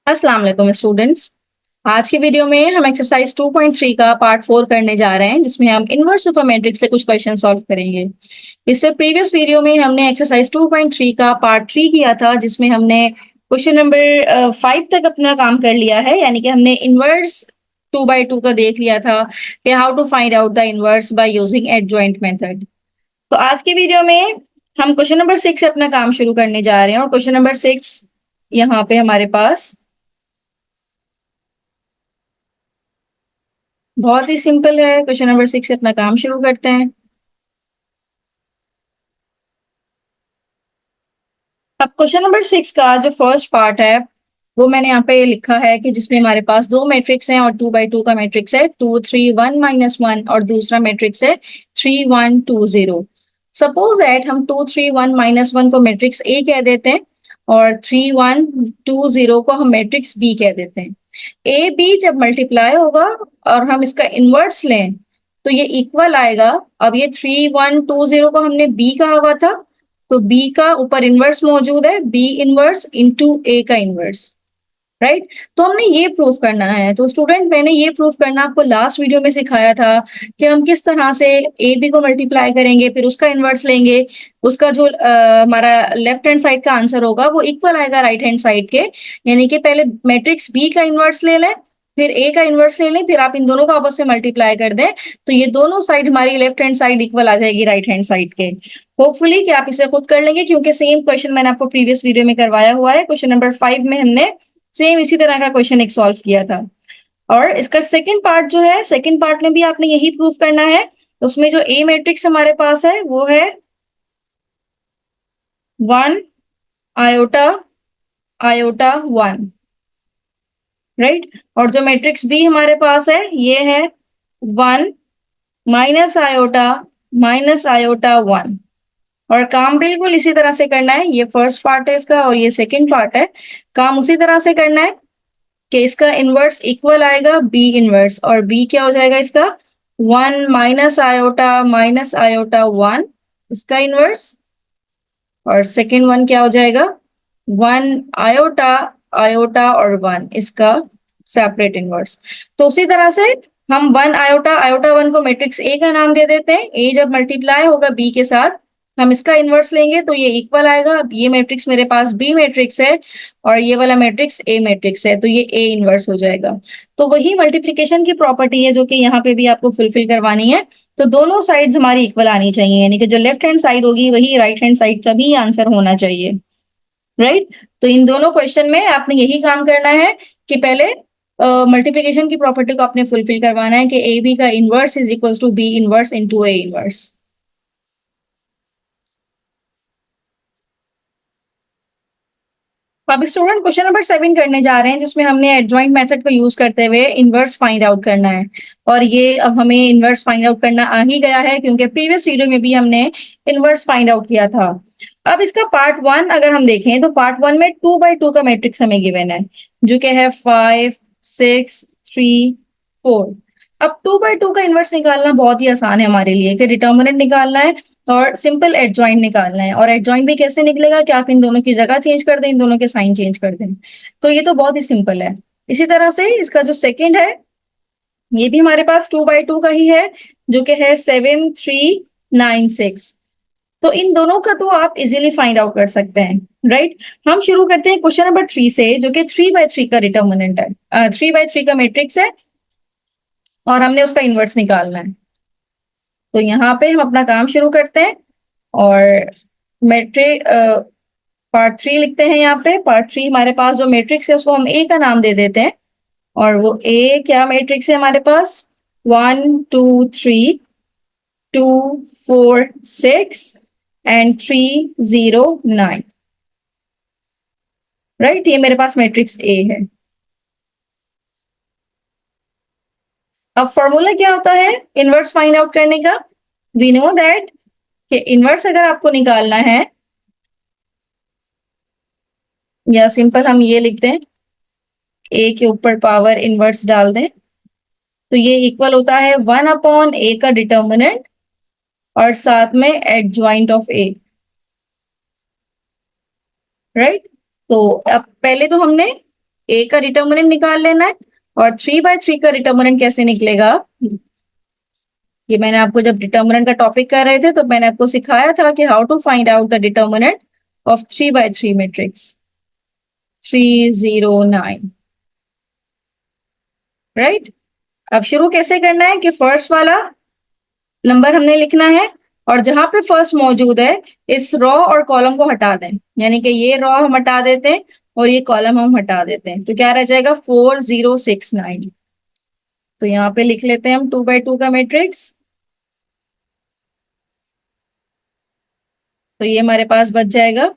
अस्सलाम वालेकुम स्टूडेंट्स। आज की वीडियो में हम एक्सरसाइज 2.3 का पार्ट 4 करने जा रहे हैं, जिसमें हम इनवर्स ऑफ अ मैट्रिक्स से कुछ क्वेश्चन सॉल्व करेंगे। इससे प्रीवियस वीडियो में हमने एक्सरसाइज 2.3 का पार्ट 3 किया था, जिसमें हमने क्वेश्चन नंबर 5 तक अपना काम कर लिया है, यानी कि हमने इनवर्स 2/2 का देख लिया था कि how to find out the inverse by using adjoint method. तो आज की वीडियो में हम क्वेश्चन नंबर 6 से अपना काम शुरू करने जा रहे हैं, और क्वेश्चन नंबर 6 यहाँ पे हमारे पास बहुत ही सिंपल है। क्वेश्चन नंबर 6 से अपना काम शुरू करते हैं। अब क्वेश्चन नंबर 6 का जो फर्स्ट पार्ट है वो मैंने यहाँ पे लिखा है कि जिसमें हमारे पास दो मैट्रिक्स हैं और 2/2 का मैट्रिक्स है, 2 3 1 -1, और दूसरा मैट्रिक्स है 3 1 2 0। सपोज दैट हम 2 3 1 -1 को मैट्रिक्स ए कह देते हैं और 3 1 2 0 को हम मैट्रिक्स बी कह देते हैं। ए बी जब मल्टीप्लाई होगा और हम इसका इनवर्स लें तो ये इक्वल आएगा। अब ये 3 1 2 0 को हमने बी कहा हुआ था, तो बी का ऊपर इनवर्स मौजूद है, बी इनवर्स इंटू ए का इनवर्स, राइट। तो हमने ये प्रूफ करना है। तो स्टूडेंट, मैंने ये प्रूफ करना आपको लास्ट वीडियो में सिखाया था कि हम किस तरह से ए बी को मल्टीप्लाई करेंगे, फिर उसका इनवर्स लेंगे, उसका जो हमारा लेफ्ट हैंड साइड का आंसर होगा वो इक्वल आएगा राइट हैंड साइड के। यानी कि पहले मैट्रिक्स बी का इनवर्स ले लें, फिर ए का इनवर्स ले लें, फिर आप इन दोनों को आपस में मल्टीप्लाई कर दें, तो ये दोनों साइड हमारी लेफ्ट हैंड साइड इक्वल आ जाएगी राइट हैंड साइड के। होपफुली कि आप इसे खुद कर लेंगे, क्योंकि सेम क्वेश्चन मैंने आपको प्रीवियस वीडियो में करवाया हुआ है। क्वेश्चन नंबर 5 में हमने सेम इसी तरह का क्वेश्चन एक सॉल्व किया था। और इसका सेकंड पार्ट जो है, सेकंड पार्ट में भी आपने यही प्रूफ करना है। उसमें जो ए मैट्रिक्स हमारे पास है वो है 1 आयोटा आयोटा 1, राइट। और जो मैट्रिक्स बी हमारे पास है ये है 1 माइनस आयोटा 1। और काम बिल्कुल इसी तरह से करना है। ये फर्स्ट पार्ट है इसका और ये सेकंड पार्ट है। काम उसी तरह से करना है कि इसका इनवर्स इक्वल आएगा बी इनवर्स, और बी क्या हो जाएगा इसका 1 माइनस आयोटा 1 इसका इनवर्स, और सेकेंड वन क्या हो जाएगा 1 आयोटा आयोटा और 1 इसका सेपरेट इनवर्स। तो उसी तरह से हम 1 आयोटा आयोटा 1 को मैट्रिक्स ए का नाम दे देते हैं। ए जब मल्टीप्लाई होगा बी के साथ हम इसका इनवर्स लेंगे तो ये इक्वल आएगा। अब ये मैट्रिक्स मेरे पास बी मैट्रिक्स है और ये वाला मैट्रिक्स ए मैट्रिक्स है, तो ये ए इनवर्स हो जाएगा। तो वही मल्टीप्लीकेशन की प्रॉपर्टी है जो कि यहाँ पे भी आपको फुलफिल करवानी है। तो दोनों साइड्स हमारी इक्वल आनी चाहिए, यानी कि जो लेफ्ट हैंड साइड होगी वही राइट हैंड साइड का भी आंसर होना चाहिए, राइट। तो इन दोनों क्वेश्चन में आपने यही काम करना है कि पहले मल्टीप्लिकेशन की प्रॉपर्टी को आपने फुलफिल करवाना है कि ए बी का inverse is equals to B inverse into A inverse. अब स्टूडेंट क्वेश्चन नंबर 7 करने जा रहे हैं, जिसमें हमने एडजॉइंट मेथड को यूज करते हुए इनवर्स फाइंड आउट करना है। और ये अब हमें इनवर्स फाइंड आउट करना आ ही गया है, क्योंकि प्रीवियस वीडियो में भी हमने इनवर्स फाइंड आउट किया था। अब इसका पार्ट 1 अगर हम देखें तो पार्ट 1 में 2/2 का मैट्रिक्स हमें गिवन है, जो कि है 5 6 3 4। अब 2/2 का इनवर्स निकालना बहुत ही आसान है हमारे लिए, कि डिटर्मिनेंट निकालना है और सिंपल एडजॉइंट निकालना है। और एडजॉइंट भी कैसे निकलेगा कि आप इन दोनों की जगह चेंज कर दें, इन दोनों के साइन चेंज कर दें। तो ये तो बहुत ही सिंपल है। इसी तरह से इसका जो सेकंड है ये भी हमारे पास 2/2 का ही है, जो कि है 7 3 9 6। तो इन दोनों का तो आप इजीली फाइंड आउट कर सकते हैं, राइट। हम शुरू करते हैं क्वेश्चन नंबर 3 से, जो कि 3/3 का डिटर्मिनेंट है, 3/3 का मैट्रिक्स है और हमने उसका इनवर्स निकालना है। तो यहाँ पे हम अपना काम शुरू करते हैं और मैट्रिक पार्ट 3 लिखते हैं। यहाँ पे पार्ट 3 हमारे पास जो मैट्रिक्स है उसको हम ए का नाम दे देते हैं। और वो ए क्या मैट्रिक्स है हमारे पास 1 2 3 2 4 6 एंड 3 0 9, राइट। ये मेरे पास मैट्रिक्स ए है। अब फॉर्मूला क्या होता है इनवर्स फाइंड आउट करने का? वी नो दैट कि इनवर्स अगर आपको निकालना है, या सिंपल हम ये लिखते हैं ए के ऊपर पावर इनवर्स डाल दें, तो ये इक्वल होता है 1/a का डिटर्मिनेंट और साथ में एडजॉइंट ऑफ ए, राइट। तो अब पहले तो हमने ए का डिटर्मिनेंट निकाल लेना है। और 3/3 का डिटर्मिनेंट कैसे निकलेगा, ये मैंने आपको जब डिटर्मिनेंट का टॉपिक कर रहे थे तो मैंने आपको सिखाया था कि how to find out the determinant of 3/3 matrix 309, right. अब शुरू कैसे करना है कि फर्स्ट वाला नंबर हमने लिखना है और जहां पे फर्स्ट मौजूद है इस रॉ और कॉलम को हटा दें, यानी कि ये रॉ हम हटा देते हैं और ये कॉलम हम हटा देते हैं, तो क्या रह जाएगा 4069। तो यहाँ पे लिख लेते हैं हम 2/2 का मैट्रिक्स। तो ये हमारे पास बच जाएगा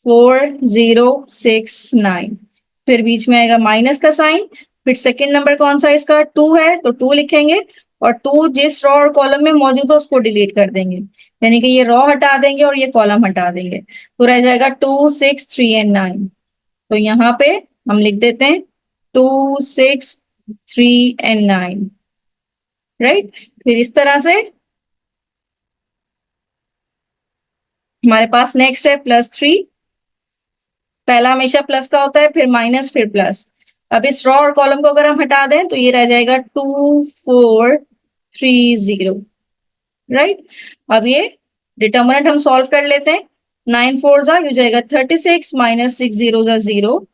4069। फिर बीच में आएगा माइनस का साइन। फिर सेकंड नंबर कौन सा इसका 2 है तो 2 लिखेंगे और 2 जिस रो और कॉलम में मौजूद है उसको डिलीट कर देंगे, यानी कि ये रो हटा देंगे और ये कॉलम हटा देंगे, तो रह जाएगा 2 6 3 एंड 9। तो यहाँ पे हम लिख देते हैं 2 6 3 एंड 9, राइट। फिर इस तरह से हमारे पास नेक्स्ट है +3। पहला हमेशा प्लस का होता है, फिर माइनस, फिर प्लस। अब इस रॉ और कॉलम को अगर हम हटा दें तो ये रह जाएगा 2430, राइट। अब ये डिटर्मिनेंट हम सॉल्व कर लेते हैं। 9 4 जा हो जाएगा 36 माइनस 6 0 जा 0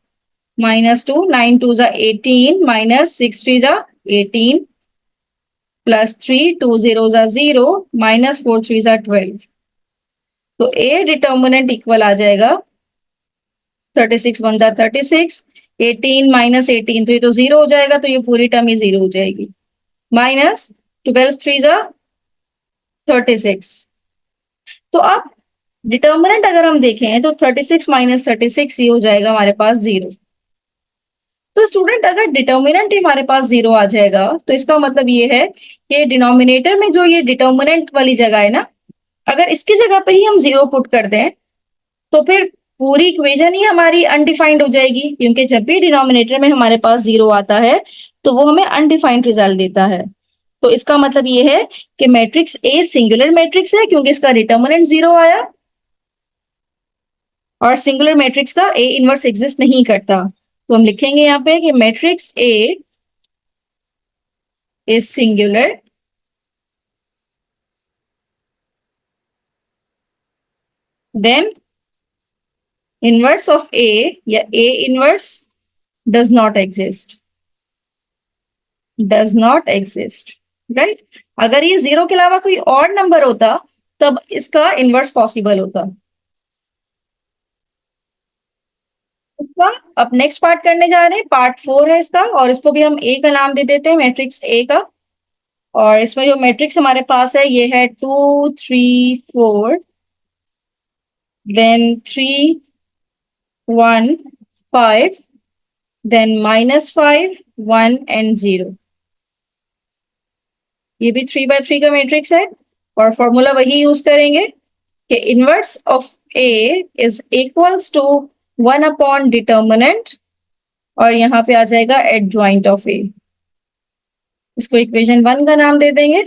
-2 9 2 जा 18 माइनस 6 3 जा 18 +3 2 0 जा 0 -4 3 जा 12। तो ए डिटर्मिनेंट इक्वल आ जाएगा 36 1 जा 36, 18 -18 तो ये तो 0 हो जाएगा, तो ये पूरी टर्म ही 0 हो जाएगी, -12 3 जा 36। तो अब डिटर्मिनेंट अगर हम देखें तो 36 - 36 ये हो जाएगा हमारे पास 0। तो स्टूडेंट अगर डिटर्मिनेंट ही हमारे पास 0 आ जाएगा तो इसका मतलब ये है कि डिनोमिनेटर में जो ये डिटर्मिनेंट वाली जगह है ना, अगर इसकी जगह पे ही हम 0 पुट कर दें तो फिर पूरी इक्वेशन ही हमारी अनडिफाइंड हो जाएगी, क्योंकि जब भी डिनोमिनेटर में हमारे पास 0 आता है तो वो हमें अनडिफाइंड रिजल्ट देता है। तो इसका मतलब ये है कि मैट्रिक्स ए सिंगुलर मैट्रिक्स है क्योंकि इसका डिटर्मिनेंट 0 आया, और सिंगुलर मैट्रिक्स का ए इनवर्स एग्जिस्ट नहीं करता। तो हम लिखेंगे यहाँ पे कि matrix A is singular then inverse of A या A inverse does not exist, does not exist, right. अगर ये 0 के अलावा कोई और नंबर होता तब इसका इनवर्स पॉसिबल होता। इसका अब नेक्स्ट पार्ट करने जा रहे हैं, पार्ट 4 है इसका, और इसको भी हम ए का नाम दे देते हैं, मैट्रिक्स ए का। और इसमें जो मैट्रिक्स हमारे पास है ये है 2 3 4 देन 3 1 5 देन -5 1 एंड 0। ये भी 3/3 का मैट्रिक्स है और फॉर्मूला वही यूज करेंगे कि inverse of A is equals to 1 upon determinant, और यहाँ पे आ जाएगा एडजॉइंट ऑफ ए। इसको इक्वेशन 1 का नाम दे देंगे।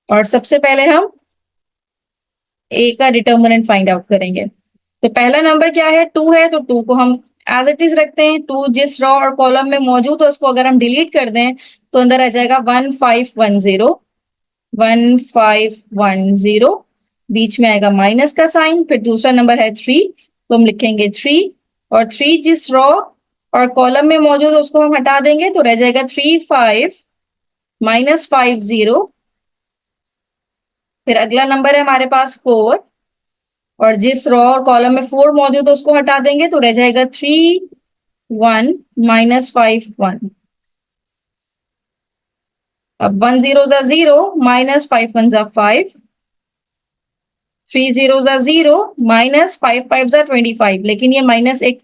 और सबसे पहले हम ए का डिटर्मिनेंट फाइंड आउट करेंगे। तो पहला नंबर क्या है 2 है, तो 2 को हम एज इट इज रखते हैं। 2 जिस रॉ और कॉलम में मौजूद है उसको अगर हम डिलीट कर दें तो अंदर आ जाएगा 1510 1510, बीच में आएगा माइनस का साइन। फिर दूसरा नंबर है 3, तो हम लिखेंगे 3, और 3 जिस रॉ और कॉलम में मौजूद है उसको हम हटा देंगे तो रह जाएगा 3 5 -50। फिर अगला नंबर है हमारे पास 4, और जिस रो और कॉलम में 4 मौजूद है उसको हटा देंगे तो रह जाएगा 3 1 -5 1। अब 1 0 जा 0 -5 1 जा 5, 3 0 जा 0 -5 5 जा 25, लेकिन ये माइनस एक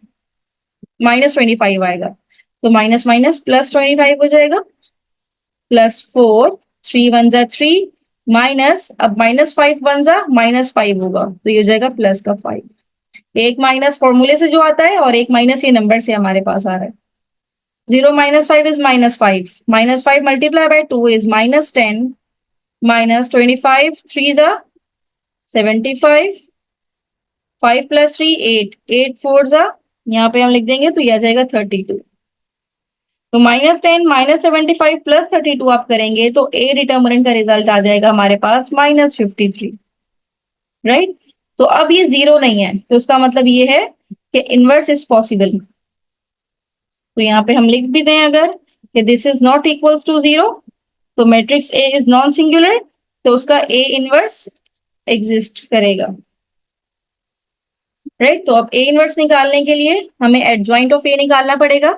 -25 आएगा तो माइनस माइनस +25 हो जाएगा, +4 3 1 जा 3 माइनस, अब -5 1 जा -5 होगा तो ये हो जाएगा प्लस का 5। एक माइनस फॉर्मूले से जो आता है और एक माइनस ये नंबर से हमारे पास आ रहा है। 0 -5 इज -5, -5 मल्टीप्लाई बाय 2 इज -10, -25 3 जा 75, 5 + 3 8, 8 4 जा यहाँ पे हम लिख देंगे तो ये आ जाएगा 32। तो -10 -75 प्लस 32 आप करेंगे तो ए डिटर्मिनेंट का रिजल्ट आ जाएगा हमारे पास -53, राइट। तो अब ये जीरो नहीं है, तो इसका मतलब ये है कि इनवर्स इज पॉसिबल। तो यहाँ पे हम लिख भी दें अगर कि this is not equal to zero, तो matrix A is non singular, तो उसका ए इनवर्स एग्जिस्ट करेगा, राइट। तो अब ए इनवर्स निकालने के लिए हमें एडजॉइंट ऑफ ए निकालना पड़ेगा।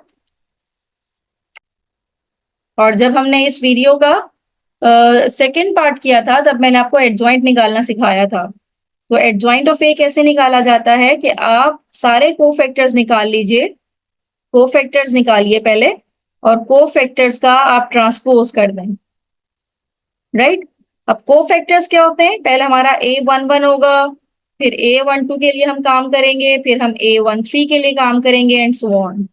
और जब हमने इस वीडियो का सेकेंड पार्ट किया था तब मैंने आपको एडजॉइंट निकालना सिखाया था। तो एडजॉइंट ऑफ ए कैसे निकाला जाता है कि आप सारे कोफैक्टर्स निकाल लीजिए, कोफैक्टर्स निकालिए पहले, और कोफैक्टर्स का आप ट्रांसपोज कर दें, राइट। अब कोफैक्टर्स क्या होते हैं, पहले हमारा A11 होगा, फिर A12 के लिए हम काम करेंगे, फिर हम A13 के लिए काम करेंगे एंड सो ऑन।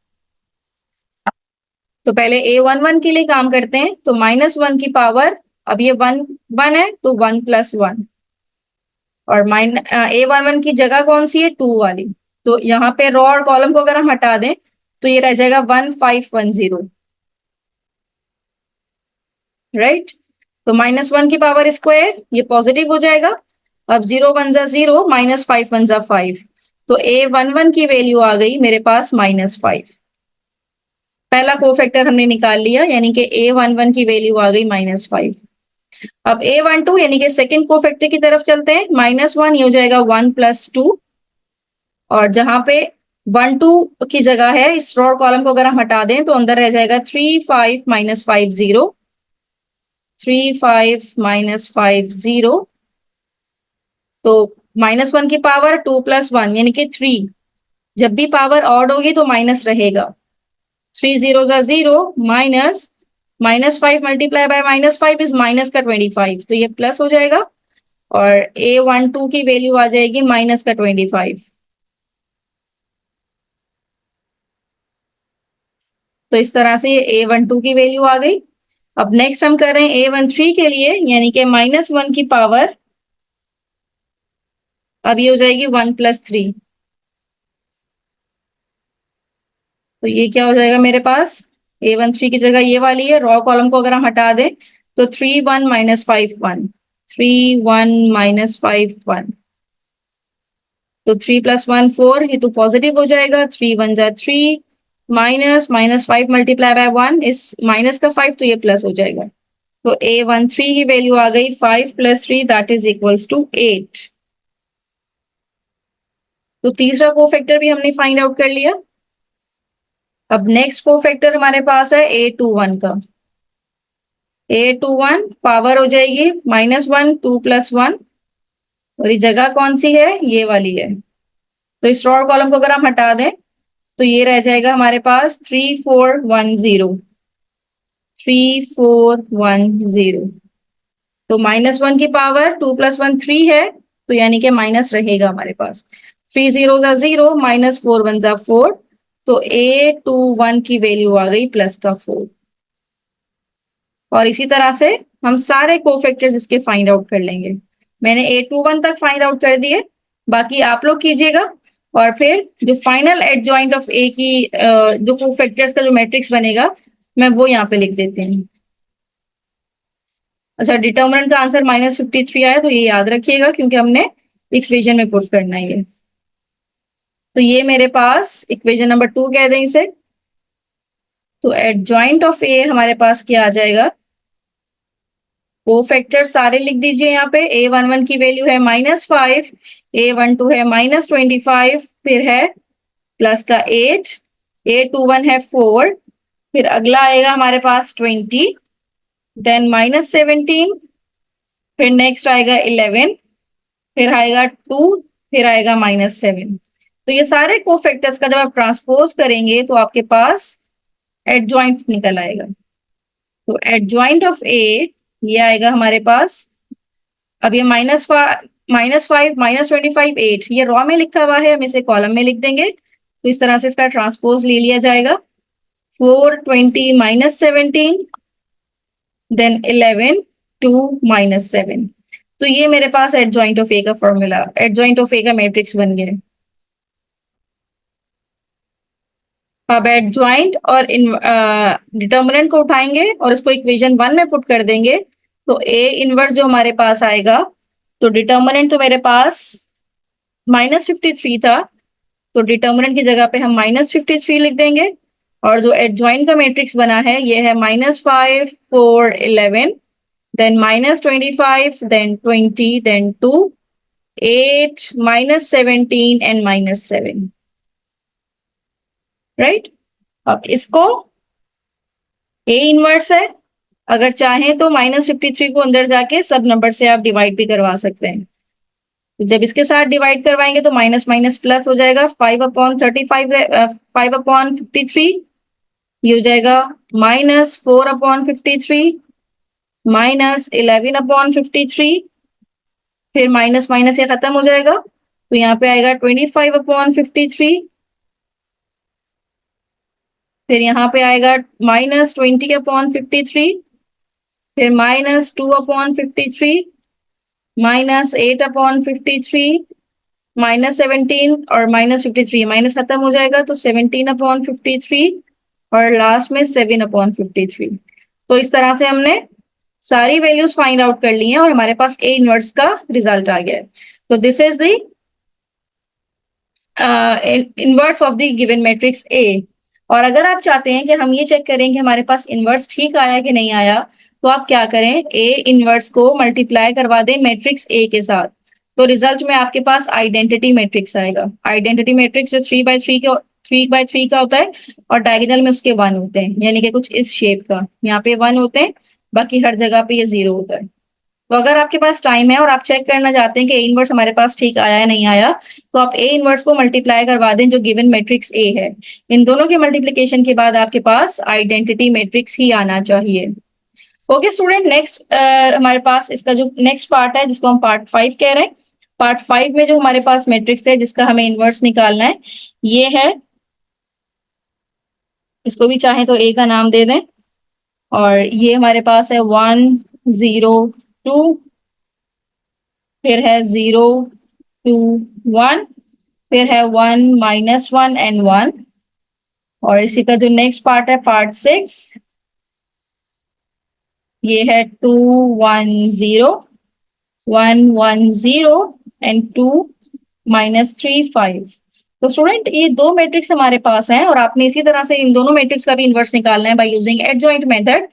तो पहले A11 के लिए काम करते हैं, तो -1 की पावर, अब ये 1 है तो 1 + 1, और A11 की जगह कौन सी है, 2 वाली। तो यहाँ पे रो और कॉलम को अगर हम हटा दें तो ये रह जाएगा 1510, राइट। तो -1 की पावर स्क्वायर ये पॉजिटिव हो जाएगा। अब 0 1 जा 0, -5 1 जा 5, तो A11 की वैल्यू आ गई मेरे पास -5। पहला कोफैक्टर हमने निकाल लिया, यानी कि A11 की वैल्यू आ गई -5। अब A12 यानी कि सेकंड कोफैक्टर की तरफ चलते हैं, -1 ये हो जाएगा 1 + 2, और जहां पे 1 2 की जगह है इस रो कॉलम को अगर हम हटा दें तो अंदर रह जाएगा 3 5 -5 0, 3 5 -5 0। तो -1 की पावर 2 + 1 यानी कि 3, जब भी पावर ऑड होगी तो माइनस रहेगा। 3 0 जा 0, minus -5 multiply by -5 is minus का 25, तो ये प्लस हो जाएगा, और A12 की वैल्यू आ जाएगी माइनस का 25। तो इस तरह से ये A12 की वैल्यू आ गई। अब नेक्स्ट हम कर रहे हैं A13 के लिए, यानी कि -1 की पावर, अब ये हो जाएगी 1 + 3। तो ये क्या हो जाएगा मेरे पास, A13 की जगह ये वाली है, रॉ कॉलम को अगर हम हटा दें तो 3 1 -5 1, 3 1 -5 1, तो 3 + 1 4, ये तो पॉजिटिव हो जाएगा, 3 1 जा 3, माइनस -5 मल्टीप्लाई बाय 1 इस माइनस का 5, तो ये प्लस हो जाएगा। तो A13 की वैल्यू आ गई 5 + 3 दैट इज इक्वल्स टू 8। तो तीसरा कोफैक्टर भी हमने फाइंड आउट कर लिया। अब नेक्स्ट कोफैक्टर हमारे पास है A21 का। A21 पावर हो जाएगी -1 2 + 1, और ये जगह कौन सी है, ये वाली है। तो इस रो कॉलम को अगर हम हटा दें तो ये रह जाएगा हमारे पास 3 4 1 0, 3 4 1 0। तो -1 की पावर 2 + 1 3 है, तो यानी कि माइनस रहेगा हमारे पास। 3 0 जा 0, -4 1 जा 4, तो A21 की वैल्यू आ गई +4। और इसी तरह से हम सारे कोफैक्टर्स इसके फाइंड आउट कर लेंगे। मैंने A21 तक फाइंड आउट कर दिए, बाकी आप लोग कीजिएगा। और फिर जो फाइनल एडजॉइंट ऑफ ए की जो कोफैक्टर्स का जो मैट्रिक्स बनेगा, मैं वो यहाँ पे लिख देती हूँ। अच्छा, डिटर्मिनेंट का आंसर -53 आया, तो ये याद रखिएगा क्योंकि हमने इक्वेशन में पुट करना है ये। तो ये मेरे पास इक्वेशन नंबर 2 कह दें इसे। तो एडजॉइंट ऑफ ए हमारे पास क्या आ जाएगा, कोफैक्टर सारे लिख दीजिए यहाँ पे। A11 की वैल्यू है -5, A12 है -25, फिर है प्लस का 8, A21 है 4, फिर अगला आएगा हमारे पास 20, देन -17, फिर नेक्स्ट आएगा 11, फिर आएगा 2, फिर आएगा -7। तो ये सारे कोफैक्टर्स का जब आप ट्रांसपोज करेंगे तो आपके पास एडजॉइंट निकल आएगा। तो एडजॉइंट ऑफ ए ये आएगा हमारे पास, अब ये -5 -25 8, ये रॉ में लिखा हुआ है, हम इसे कॉलम में लिख देंगे। तो इस तरह से इसका ट्रांसपोज ले लिया जाएगा। 4 20 -17, देन 11 2 -7। तो ये मेरे पास एडजॉइंट ऑफ ए का फॉर्मूला, एडजॉइंट ऑफ ए का मैट्रिक्स बन गया। अब एडजॉइंट और डिटर्मिनेंट को उठाएंगे और इसको इक्वेशन 1 में पुट कर देंगे, तो ए इनवर्स जो हमारे पास आएगा, तो डिटर्मिनेंट तो मेरे पास -53 था, तो डिटर्मिनेंट की जगह पे हम -53 लिख देंगे, और जो एडजॉइंट का मैट्रिक्स बना है ये है -5 4 11, then -25, then 20, then 2, 8, -17 and -7, right. अब इसको ए इनवर्स है, अगर चाहें तो -53 को अंदर जाके सब नंबर से आप डिवाइड भी करवा सकते हैं। तो जब इसके साथ डिवाइड करवाएंगे तो माइनस माइनस प्लस हो जाएगा, 5/35, 5/53, ये हो जाएगा -4/53, -11/53, फिर माइनस माइनस ये खत्म हो जाएगा, तो यहाँ पे आएगा 25/53, फिर यहाँ पे आएगा -20/53, फिर -2/53, -8/53, -17 और -53, माइनस खत्म हो जाएगा तो 17/53, और लास्ट में 7/53। तो इस तरह से हमने सारी वैल्यूज फाइंड आउट कर ली हैं और हमारे पास ए इनवर्स का रिजल्ट आ गया है। तो this is the inverse of the given matrix A. और अगर आप चाहते हैं कि हम ये चेक करें कि हमारे पास इनवर्स ठीक आया कि नहीं आया, तो आप क्या करें, ए इनवर्स को मल्टीप्लाई करवा दें मैट्रिक्स ए के साथ, तो रिजल्ट में आपके पास आइडेंटिटी मैट्रिक्स आएगा। आइडेंटिटी मैट्रिक्स जो 3x3 का होता है और डायगोनल में उसके 1 होते हैं, यानी कि कुछ इस शेप का, यहाँ पे 1 होते हैं, बाकी हर जगह पे ये 0 होता है। तो अगर आपके पास टाइम है और आप चेक करना चाहते हैं कि ए इनवर्स हमारे पास ठीक आया है नहीं आया, तो आप ए इनवर्स को मल्टीप्लाई करवा दें जो गिवन मैट्रिक्स ए है। इन दोनों के मल्टीप्लिकेशन के बाद आपके पास आइडेंटिटी मैट्रिक्स ही आना चाहिए। ओके स्टूडेंट, नेक्स्ट हमारे पास इसका जो नेक्स्ट पार्ट है जिसको हम पार्ट 5 कह रहे हैं, पार्ट 5 में जो हमारे पास मैट्रिक्स है जिसका हमें इनवर्स निकालना है, ये है, इसको भी चाहे तो ए का नाम दे दें, और ये हमारे पास है 1 0 2, फिर है 0 2 1, फिर है 1 -1 एंड 1, और इसी का जो नेक्स्ट पार्ट है पार्ट 6, ये है 2 1 0 1 1 0 एंड 2 -3 5। तो स्टूडेंट ये दो मैट्रिक्स हमारे पास हैं और आपने इसी तरह से इन दोनों मैट्रिक्स का भी इन्वर्स निकालना है बाय यूजिंग एडजॉइंट मेथड।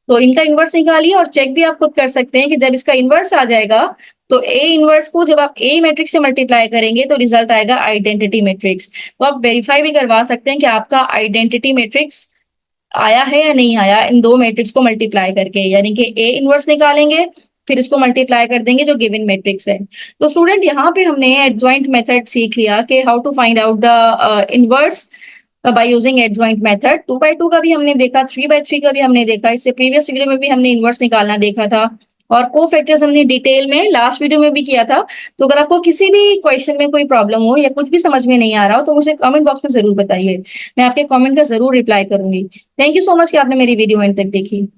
तो इनका इन्वर्स निकालिए और चेक भी आप खुद कर सकते हैं कि जब इसका इन्वर्स आ जाएगा तो ए इन्वर्स को जब आप ए मैट्रिक्स से मल्टीप्लाई करेंगे तो रिजल्ट आएगा आइडेंटिटी मैट्रिक्स। तो आप वेरीफाई भी करवा सकते हैं कि आपका आइडेंटिटी मैट्रिक्स आया है या नहीं आया इन दो मैट्रिक्स को मल्टीप्लाई करके, यानी कि ए इनवर्स निकालेंगे फिर इसको मल्टीप्लाई कर देंगे जो गिवन मैट्रिक्स है। तो स्टूडेंट यहाँ पे हमने एडजॉइंट मेथड सीख लिया कि how to find out the inverse by using adjoint method. 2/2 का भी हमने देखा, 3/3 का भी हमने देखा, इससे प्रीवियस वीडियो में भी हमने इनवर्स निकालना देखा था, और कोफैक्टर्स हमने डिटेल में लास्ट वीडियो में भी किया था। तो अगर आपको किसी भी क्वेश्चन में कोई प्रॉब्लम हो या कुछ भी समझ में नहीं आ रहा हो तो मुझे कमेंट बॉक्स में जरूर बताइए, मैं आपके कमेंट का जरूर रिप्लाई करूंगी। थैंक यू सो मच कि आपने मेरी वीडियो एंड तक देखी।